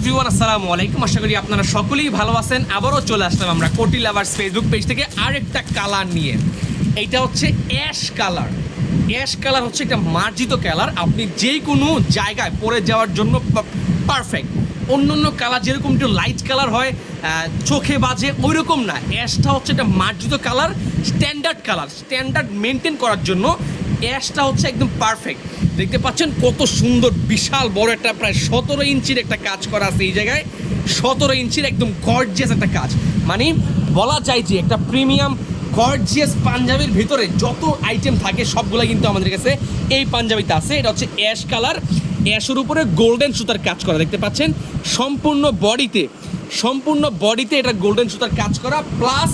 Everyone, আসসালামু আলাইকুম। আশা করি আপনারা সকলেই ভালো আছেন। আবারও চলে আসলাম আমরা কোটি লাভার্স ফেসবুক পেজ থেকে আরেকটা কালার নিয়ে। এইটা হচ্ছে অ্যাশ কালার। অ্যাশ কালার হচ্ছে একটা মার্জিত কালার, আপনি যে কোনো জায়গায় পরে যাওয়ার জন্য পারফেক্ট। অন্য অন্য কালার যেরকম একটু লাইট কালার হয়, চোখে বাজে, ওই রকম না। অ্যাশটা হচ্ছে একটা মার্জিত colour, standard colour. Standard maintain করার জন্য অ্যাশটা হচ্ছে একদম পারফেক্ট। দেখতে পাচ্ছেন কত সুন্দর, বিশাল বড় একটা প্রায় 17 ইঞ্চির একটা কাজ করা আছে এই জায়গায়। 17 ইঞ্চির একদম গর্জিয়াস একটা কাজ, মানে বলা যায় যে একটা প্রিমিয়াম গর্জিয়াস পাঞ্জাবির ভিতরে যত আইটেম থাকে সবগুলো কিন্তু আমাদের কাছে এই পাঞ্জাবিতে আছে। এটা হচ্ছে অ্যাশ কালার, অ্যাশের উপরে গোল্ডেন সুতার কাজ করা দেখতে পাচ্ছেন। সম্পূর্ণ বডিতে এটা গোল্ডেন সুতার কাজ করা, প্লাস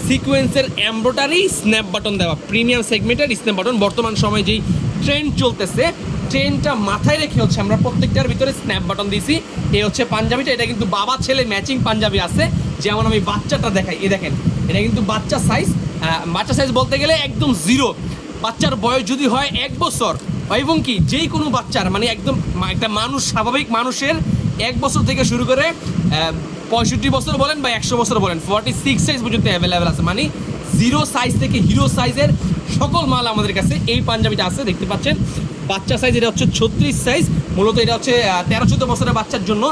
সিকোয়েন্সের এমব্রয়ডারি, স্ন্যাপ বাটন দেওয়া, প্রিমিয়াম সেগমেন্টের স্ন্যাপ বাটন। বর্তমান সময়ে যেই ট্রেন্ড চলতেছে, ট্রেনটা মাথায় রেখে হচ্ছে আমরা প্রত্যেকটার ভিতরে স্ন্যাপ বাটন দিয়েছি। এই হচ্ছে পাঞ্জাবিটা। এটা কিন্তু বাবা ছেলে ম্যাচিং পাঞ্জাবি আছে। যেমন আমি বাচ্চাটা দেখাই, এ দেখেন, এটা কিন্তু বাচ্চা সাইজ। বাচ্চা সাইজ বলতে গেলে একদম জিরো। বাচ্চার বয়স যদি হয় 1 বছর, এবং কি যেই কোনো বাচ্চার, মানে একদম একটা মানুষ, স্বাভাবিক মানুষের 1 বছর থেকে শুরু করে 65 বছর বলেন বা 100 বছর বলেন, 46 সাইজ পর্যন্ত অ্যাভেলেবেল আছে। মানে জিরো সাইজ থেকে হিরো সাইজের সকল মাল আমাদের কাছে এই পাঞ্জাবিটা আছে। দেখতে পাচ্ছেন বাচ্চা সাইজ, এটা হচ্ছে 36 সাইজ। মূলত এটা হচ্ছে 13-14 বছরের বাচ্চার জন্য।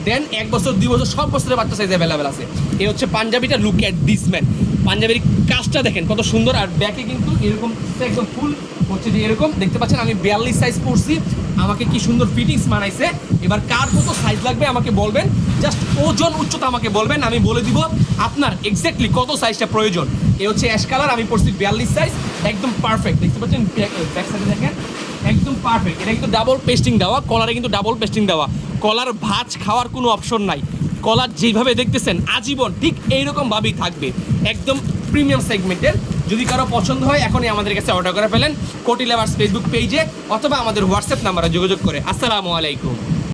দেন 1 বছর 2 বছর সব বছরের বাচ্চা সাইজ অ্যাভেলেবেল আছে। এই হচ্ছে পাঞ্জাবিটা। Look at this man. পাঞ্জাবির কাজটা দেখেন কত সুন্দর। আর ব্যাকে কিন্তু এরকম একদম ফুল হচ্ছে যে এরকম দেখতে পাচ্ছেন। আমি 42 সাইজ পরছি, আমাকে কি সুন্দর ফিটিংস মানাইছে। এবার কার কত সাইজ লাগবে আমাকে বলবেন, জাস্ট ওজন উচ্চতা আমাকে বলবেন, আমি বলে দিব আপনার এক্স্যাক্টলি কত সাইজটা প্রয়োজন। এই হচ্ছে অ্যাশ কালার, আমি পরছি 42 সাইজ, একদম পারফেক্ট। দেখতে পাচ্ছেন ব্যাক সাইডে দেখেন একদম পারফেক্ট। এটা কিন্তু ডাবল পেস্টিং দেওয়া, কলারে কিন্তু ডাবল পেস্টিং দেওয়া। কলার ভাঁজ খাওয়ার কোনো অপশন নাই। কলার যেইভাবে দেখতেছেন আজীবন ঠিক এইরকমভাবেই থাকবে, একদম প্রিমিয়াম সেগমেন্টের। যদি কারো পছন্দ হয় এখনই আমাদের কাছে অর্ডার করে ফেলেন কোটি লাভার্স ফেসবুক পেজে, অথবা আমাদের হোয়াটসঅ্যাপ নাম্বারে যোগাযোগ করে। আসসালামু আলাইকুম।